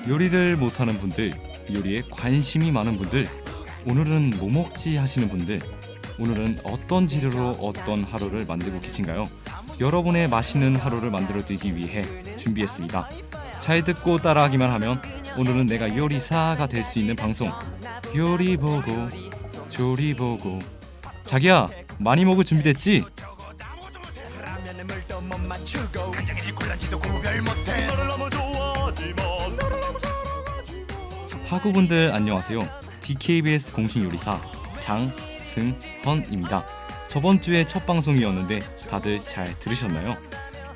요리를 못하는 분들, 요리에 관심이 많은 분들, 오늘은 뭐 먹지 하시는 분들, 오늘은 어떤 재료로 어떤 하루를 만들고 계신가요? 여러분의 맛있는 하루를 만들어드리기 위해 준비했습니다. 잘 듣고 따라하기만 하면 오늘은 내가 요리사가 될 수 있는 방송, 요리 보고 조리 보고. 자기야, 많이 먹을 준비됐지? 하구분들 안녕하세요. DKBS 공식 요리사 장승헌입니다. 저번 주에 첫 방송이었는데 다들 잘 들으셨나요?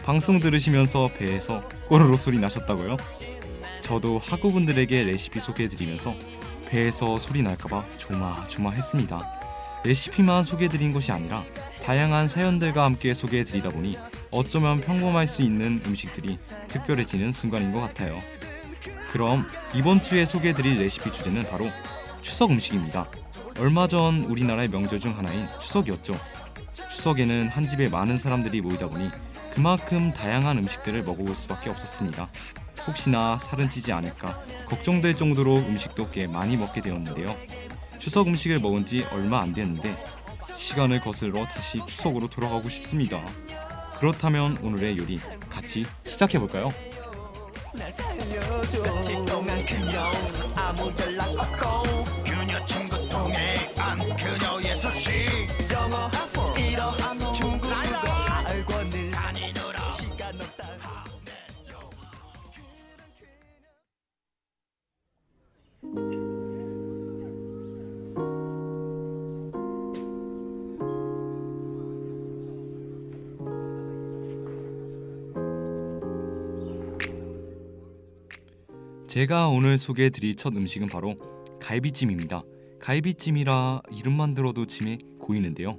방송 들으시면서 배에서 꼬르륵 소리 나셨다고요? 저도 하구분들에게 레시피 소개해드리면서 배에서 소리 날까봐 조마조마했습니다. 레시피만 소개해드린 것이 아니라 다양한 사연들과 함께 소개해드리다 보니 어쩌면 평범할 수 있는 음식들이 특별해지는 순간인 것 같아요. 그럼 이번 주에 소개해드릴 레시피 주제는 바로 추석 음식입니다. 얼마 전 우리나라의 명절 중 하나인 추석이었죠. 추석에는 한 집에 많은 사람들이 모이다 보니 그만큼 다양한 음식들을 먹어볼 수밖에 없었습니다. 혹시나 살은 찌지 않을까 걱정될 정도로 음식도 꽤 많이 먹게 되었는데요. 추석 음식을 먹은 지 얼마 안 됐는데 시간을 거슬러 다시 추석으로 돌아가고 싶습니다. 그렇다면 오늘의 요리 같이 시작해볼까요? 며칠 동안 그녀 아무 연락 없고 그녀 친구 통해 안 그녀의 소식 영어 일어 중국어 학원을 다니느라 시간 없다. 제가 오늘 소개해드릴 첫 음식은 바로 갈비찜입니다. 갈비찜이라 이름만 들어도 침이 고이는데요.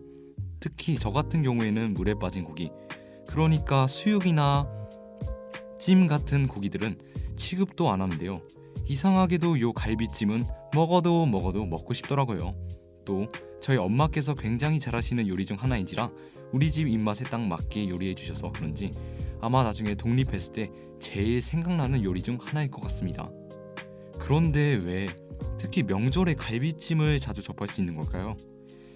특히 저 같은 경우에는 물에 빠진 고기, 그러니까 수육이나 찜 같은 고기들은 취급도 안 하는데요. 이상하게도 요 갈비찜은 먹어도 먹고 싶더라고요. 또 저희 엄마께서 굉장히 잘하시는 요리 중 하나인지라 우리 집 입맛에 딱 맞게 요리해 주셔서 그런지 아마 나중에 독립했을 때 제일 생각나는 요리 중 하나일 것 같습니다. 그런데 왜 특히 명절에 갈비찜을 자주 접할 수 있는 걸까요?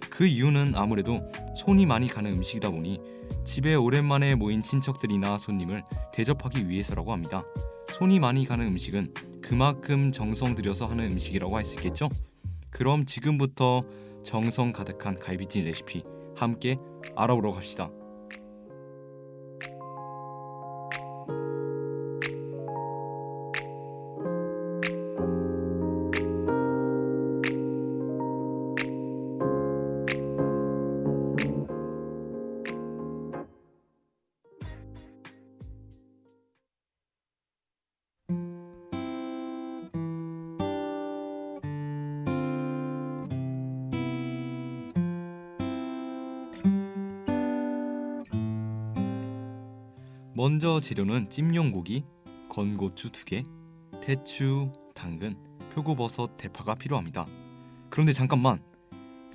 그 이유는 아무래도 손이 많이 가는 음식이다 보니 집에 오랜만에 모인 친척들이나 손님을 대접하기 위해서라고 합니다. 손이 많이 가는 음식은 그만큼 정성 들여서 하는 음식이라고 할 수 있겠죠? 그럼 지금부터 정성 가득한 갈비찜 레시피 함께 알아보러 갑시다. 먼저 재료는 찜용 고기, 건고추 2개, 대추, 당근, 표고버섯, 대파가 필요합니다. 그런데 잠깐만,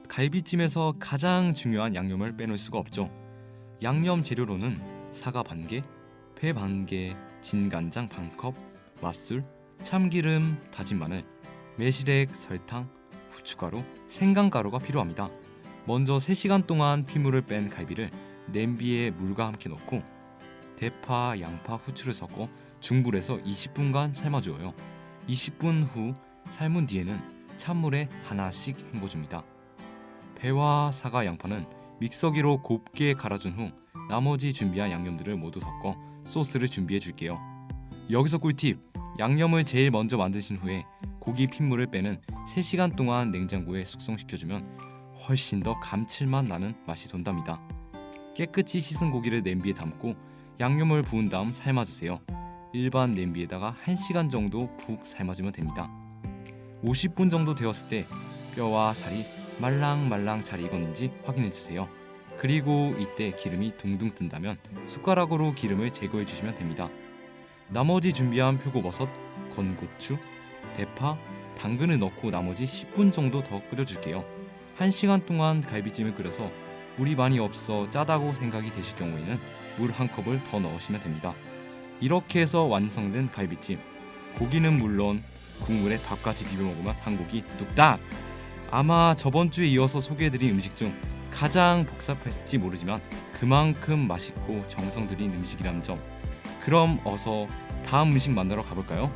갈비찜에서 가장 중요한 양념을 빼놓을 수가 없죠. 양념 재료로는 사과 반개, 배 반개, 진간장 반컵, 맛술, 참기름, 다진 마늘, 매실액, 설탕, 후춧가루, 생강가루가 필요합니다. 먼저 3시간 동안 피물을 뺀 갈비를 냄비에 물과 함께 넣고 대파, 양파, 후추를 섞어 중불에서 20분간 삶아주어요. 20분 후 삶은 뒤에는 찬물에 하나씩 헹궈줍니다. 배와 사과, 양파는 믹서기로 곱게 갈아준 후 나머지 준비한 양념들을 모두 섞어 소스를 준비해 줄게요. 여기서 꿀팁! 양념을 제일 먼저 만드신 후에 고기 핏물을 빼는 3시간 동안 냉장고에 숙성시켜주면 훨씬 더 감칠맛 나는 맛이 돈답니다. 깨끗이 씻은 고기를 냄비에 담고 양념을 부은 다음 삶아주세요. 일반 냄비에다가 1시간 정도 푹 삶아주면 됩니다. 50분 정도 되었을 때 뼈와 살이 말랑말랑 잘 익었는지 확인해주세요. 그리고 이때 기름이 둥둥 뜬다면 숟가락으로 기름을 제거해주시면 됩니다. 나머지 준비한 표고버섯, 건고추, 대파, 당근을 넣고 나머지 10분 정도 더 끓여줄게요. 1시간 동안 갈비찜을 끓여서 물이 많이 없어 짜다고 생각이 되실 경우에는 물 1컵을 더 넣으시면 됩니다. 이렇게 해서 완성된 갈비찜. 고기는 물론 국물에 밥까지 비벼 먹으면 한 고기 뚝딱. 아마 저번 주에 이어서 소개해드린 음식 중 가장 복잡했을지 모르지만 그만큼 맛있고 정성 들인 음식이라는 점. 그럼 어서 다음 음식 만나러 가볼까요?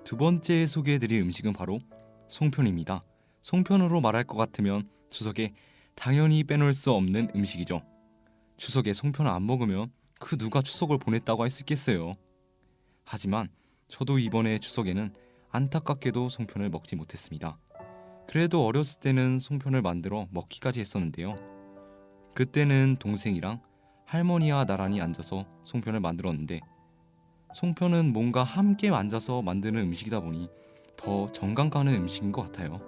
두 번째 소개해드릴 음식은 바로 송편입니다. 송편으로 말할 것 같으면 추석에 당연히 빼놓을 수 없는 음식이죠. 추석에 송편을 안 먹으면 그 누가 추석을 보냈다고 할 수 있겠어요. 하지만 저도 이번에 추석에는 안타깝게도 송편을 먹지 못했습니다. 그래도 어렸을 때는 송편을 만들어 먹기까지 했었는데요. 그때는 동생이랑 할머니와 나란히 앉아서 송편을 만들었는데 송편은 뭔가 함께 앉아서 만드는 음식이다 보니 더 정감 가는 음식인 것 같아요.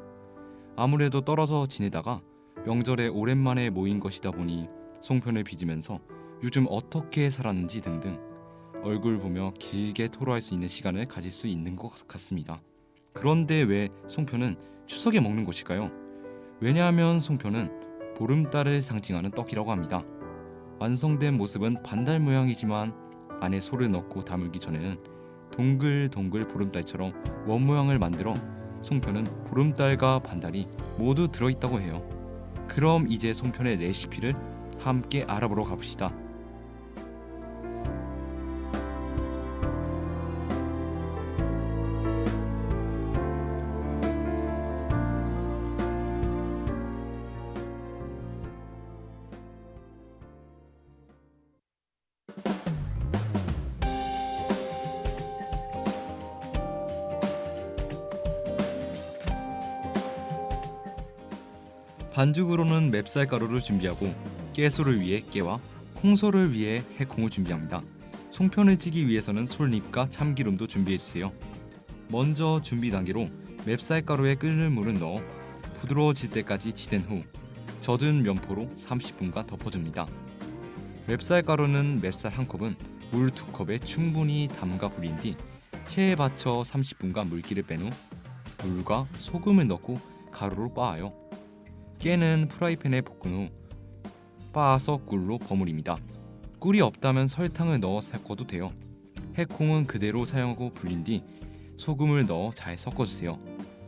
아무래도 떨어져 지내다가 명절에 오랜만에 모인 것이다 보니 송편을 빚으면서 요즘 어떻게 살았는지 등등 얼굴 보며 길게 토로할 수 있는 시간을 가질 수 있는 것 같습니다. 그런데 왜 송편은 추석에 먹는 것일까요? 왜냐하면 송편은 보름달을 상징하는 떡이라고 합니다. 완성된 모습은 반달 모양이지만 안에 소를 넣고 다물기 전에는 동글동글 보름달처럼 원 모양을 만들어 송편은 보름달과 반달이 모두 들어있다고 해요. 그럼 이제 송편의 레시피를 함께 알아보러 가봅시다. 반죽으로는 맵쌀가루를 준비하고 깨소를 위해 깨와 콩소를 위해 해콩을 준비합니다. 송편을 찌기 위해서는 솔잎과 참기름도 준비해주세요. 먼저 준비 단계로 맵쌀가루에 끓는 물을 넣어 부드러워질 때까지 지댄 후 젖은 면포로 30분간 덮어줍니다. 맵쌀가루는 맵쌀 한 컵은 물 2컵에 충분히 담가 불린 뒤 체에 받쳐 30분간 물기를 뺀 후 물과 소금을 넣고 가루로 빻아요. 깨는 프라이팬에 볶은 후 빻아서 꿀로 버무립니다. 꿀이 없다면 설탕을 넣어 섞어도 돼요. 해콩은 그대로 사용하고 불린 뒤 소금을 넣어 잘 섞어주세요.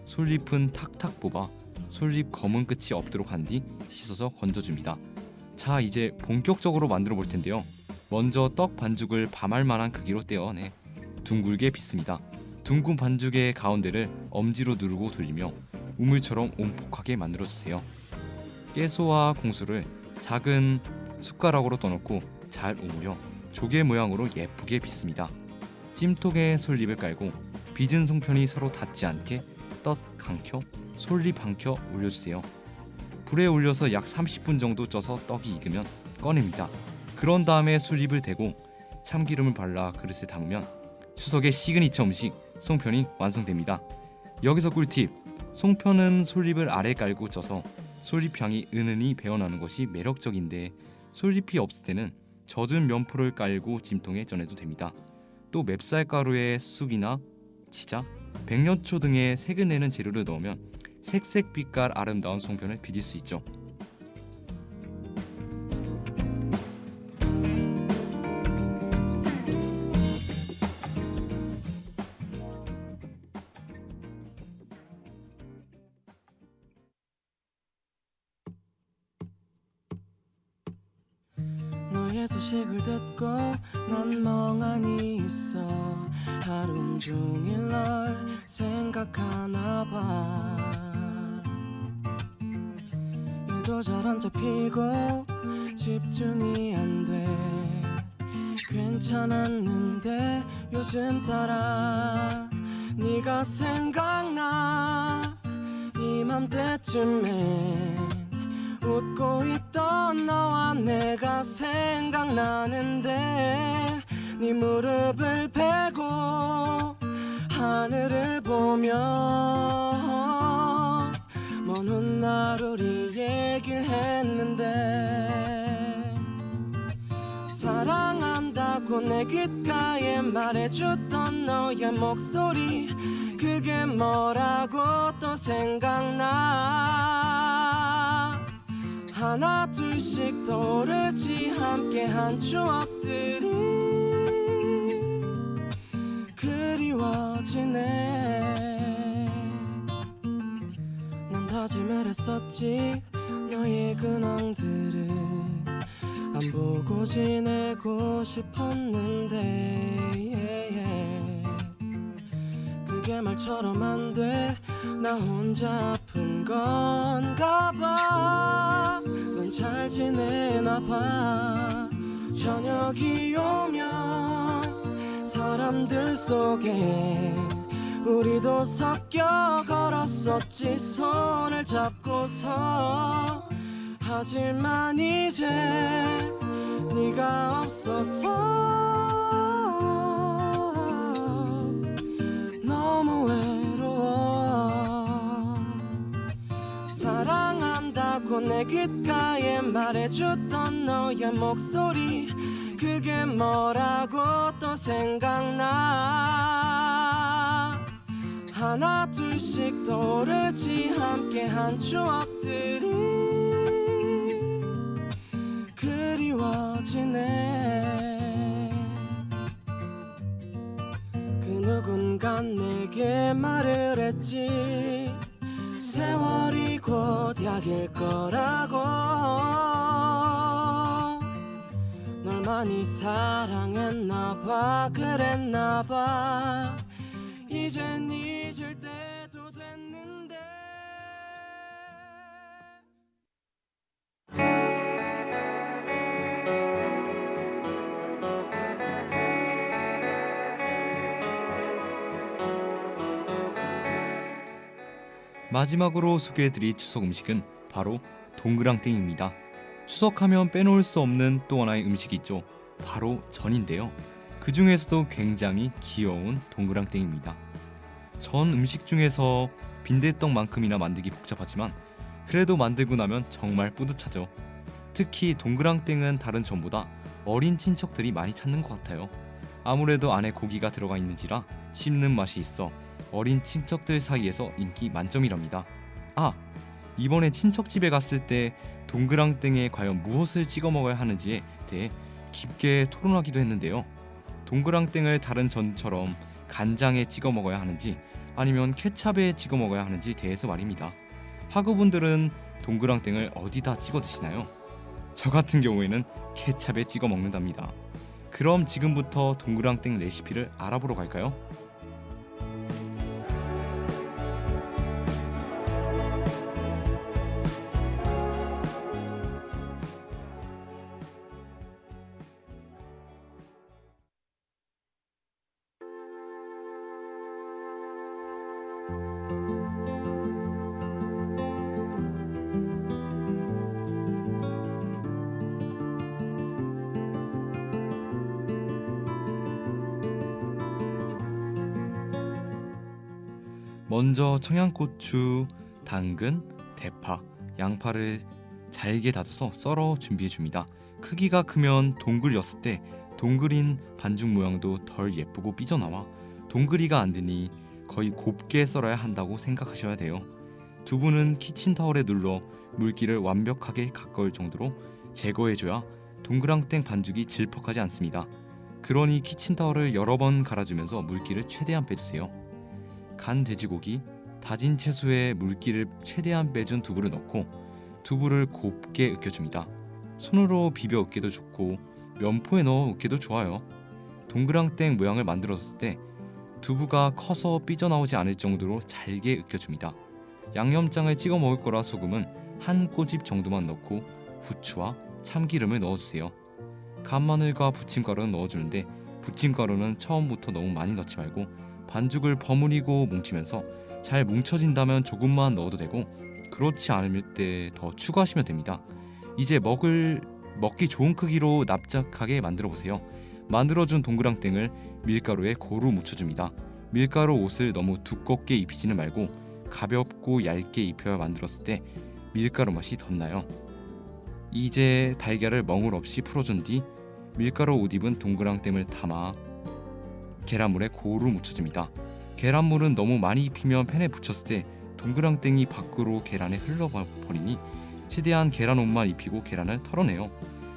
솔잎은 탁탁 뽑아 솔잎 검은 끝이 없도록 한 뒤 씻어서 건져줍니다. 자, 이제 본격적으로 만들어 볼 텐데요. 먼저 떡 반죽을 밤알만한 크기로 떼어내 둥글게 빚습니다. 둥근 반죽의 가운데를 엄지로 누르고 돌리며 우물처럼 온폭하게 만들어주세요. 깨소와 콩소를 작은 숟가락으로 떠넣고 잘 오므려 조개 모양으로 예쁘게 빚습니다. 찜통에 솔잎을 깔고 빚은 송편이 서로 닿지 않게 떡 한 켜, 솔잎 한 켜 올려주세요. 불에 올려서 약 30분 정도 쪄서 떡이 익으면 꺼냅니다. 그런 다음에 솔잎을 대고 참기름을 발라 그릇에 담으면 추석의 시그니처 음식 송편이 완성됩니다. 여기서 꿀팁! 송편은 솔잎을 아래 깔고 쪄서 솔잎 향이 은은히 배어나는 것이 매력적인데 솔잎이 없을 때는 젖은 면포를 깔고 찜통에 쪄내도 됩니다. 또 맵쌀가루에 쑥이나 치자, 백년초 등의 색을 내는 재료를 넣으면 색색 빛깔 아름다운 송편을 빚을 수 있죠. 너의 소식을 듣고 난 멍하니 있어. 하루 종일 널 생각하나 봐. 일도 잘 안 잡히고 집중이 안 돼. 괜찮았는데 요즘 따라 네가 생각나. 이맘때쯤엔 웃고 있던 너와 내가 생각나는데 네 무릎을 베고 하늘을 보며 먼 훗날 우리 얘기를 했는데 사랑한다고 내 귓가에 말해줬던 너의 목소리 그게 뭐라고 또 생각나 하나 둘씩 떠오르지 함께한 추억들이 그리워지네 난 다짐을 했었지 너의 근황들을 안 보고 지내고 싶었는데 그게 말처럼 안 돼 나 혼자 아픈 건가 봐 넌 잘 지내나 봐 저녁이 오면 사람들 속에 우리도 섞여 걸었었지 손을 잡고서 하지만 이제 네가 없어서 너무 외로워 사랑한다고 내 귓가에 말해줬던 너의 목소리 그게 뭐라고 또 생각나 하나 둘씩 떠오르지 함께한 추억들이 그리워지네 그 누군가 내게 말을 했지 세월이 곧 약일 거라고 널 많이 사랑했나봐 그랬나봐 이젠 잊을 때도 됐는데 마지막으로 소개해드릴 추석 음식은 바로 동그랑땡입니다. 추석하면 빼놓을 수 없는 또 하나의 음식이 있죠. 바로 전인데요. 그 중에서도 굉장히 귀여운 동그랑땡입니다. 전 음식 중에서 빈대떡만큼이나 만들기 복잡하지만 그래도 만들고 나면 정말 뿌듯하죠. 특히 동그랑땡은 다른 전보다 어린 친척들이 많이 찾는 것 같아요. 아무래도 안에 고기가 들어가 있는지라 씹는 맛이 있어 어린 친척들 사이에서 인기 만점이랍니다. 아! 이번에 친척집에 갔을 때 동그랑땡에 과연 무엇을 찍어 먹어야 하는지에 대해 깊게 토론하기도 했는데요. 동그랑땡을 다른 전처럼 간장에 찍어 먹어야 하는지 아니면 케찹에 찍어 먹어야 하는지 대해서 말입니다. 학우분들은 동그랑땡을 어디다 찍어 드시나요? 저 같은 경우에는 케찹에 찍어 먹는답니다. 그럼 지금부터 동그랑땡 레시피를 알아보러 갈까요? 먼저 청양고추, 당근, 대파, 양파를 잘게 다져서 썰어 준비해줍니다. 크기가 크면 동글이었을 때 동글인 반죽 모양도 덜 예쁘고 삐져나와 동그리가 안 되니 거의 곱게 썰어야 한다고 생각하셔야 돼요. 두부는 키친타월에 눌러 물기를 완벽하게 가까울 정도로 제거해줘야 동그랑땡 반죽이 질퍽하지 않습니다. 그러니 키친타월을 여러 번 갈아주면서 물기를 최대한 빼주세요. 간 돼지고기, 다진 채소에 물기를 최대한 빼준 두부를 넣고 두부를 곱게 으깨줍니다. 손으로 비벼 으깨도 좋고 면포에 넣어 으깨도 좋아요. 동그랑땡 모양을 만들었을 때 두부가 커서 삐져나오지 않을 정도로 잘게 으깨줍니다. 양념장을 찍어 먹을 거라 소금은 한 꼬집 정도만 넣고 후추와 참기름을 넣어주세요. 간마늘과 부침가루는 넣어주는데 부침가루는 처음부터 너무 많이 넣지 말고 반죽을 버무리고 뭉치면서 잘 뭉쳐진다면 조금만 넣어도 되고 그렇지 않을 때 더 추가하시면 됩니다. 이제 먹기 좋은 크기로 납작하게 만들어 보세요. 만들어준 동그랑땡을 밀가루에 고루 묻혀줍니다. 밀가루 옷을 너무 두껍게 입히지는 말고 가볍고 얇게 입혀야 만들었을 때 밀가루 맛이 덧나요. 이제 달걀을 멍울 없이 풀어준 뒤 밀가루 옷 입은 동그랑땡을 담아 계란물에 고루 묻혀줍니다. 계란물은 너무 많이 입히면 팬에 붙였을 때 동그랑땡이 밖으로 계란에 흘러버리니 최대한 계란 옷만 입히고 계란을 털어내요.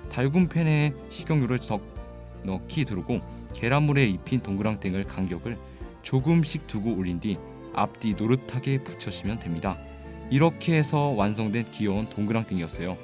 달군 팬에 식용유를 넣기 두르고 계란물에 입힌 동그랑땡을 간격을 조금씩 두고 올린 뒤 앞뒤 노릇하게 붙여주시면 됩니다. 이렇게 해서 완성된 귀여운 동그랑땡이었어요.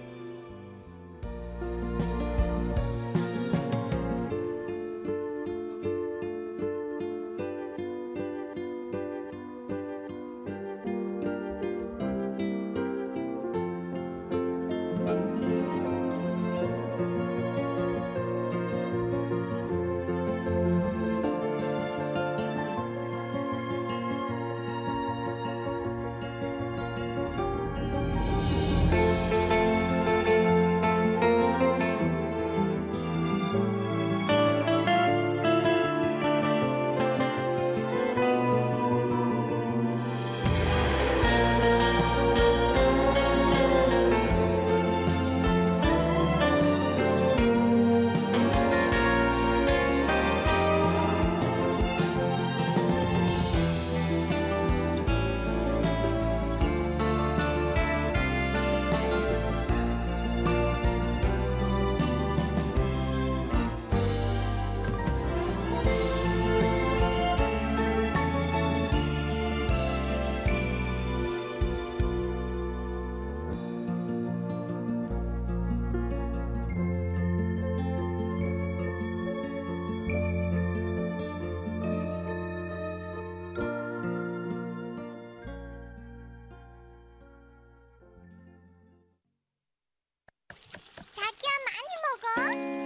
자기야 많이 먹어.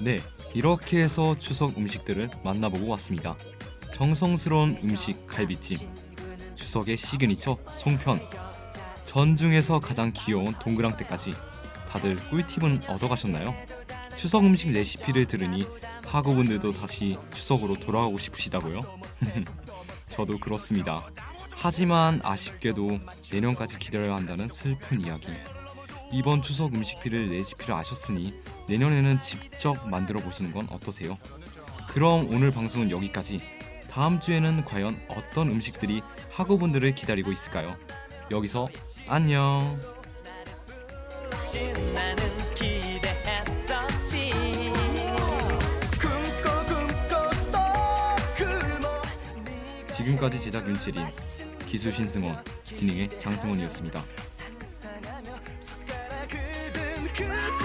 네, 이렇게 해서 추석 음식들을 만나보고 왔습니다. 정성스러운 음식 갈비찜, 추석의 시그니처 송편, 전중에서 가장 귀여운 동그랑땡까지 다들 꿀팁은 얻어가셨나요? 추석 음식 레시피를 들으니 학우분들도 다시 추석으로 돌아가고 싶으시다고요? 저도 그렇습니다. 하지만 아쉽게도 내년까지 기다려야 한다는 슬픈 이야기. 이번 추석 음식비를 레시피를 아셨으니 내년에는 직접 만들어 보시는 건 어떠세요? 그럼 오늘 방송은 여기까지. 다음 주에는 과연 어떤 음식들이 학우분들을 기다리고 있을까요? 여기서 안녕. 나는 기대했었지. 지금까지 제작 윤채린, 기술 신승원, 진행의 장승원이었습니다. 상상하며 숟가락을 든 그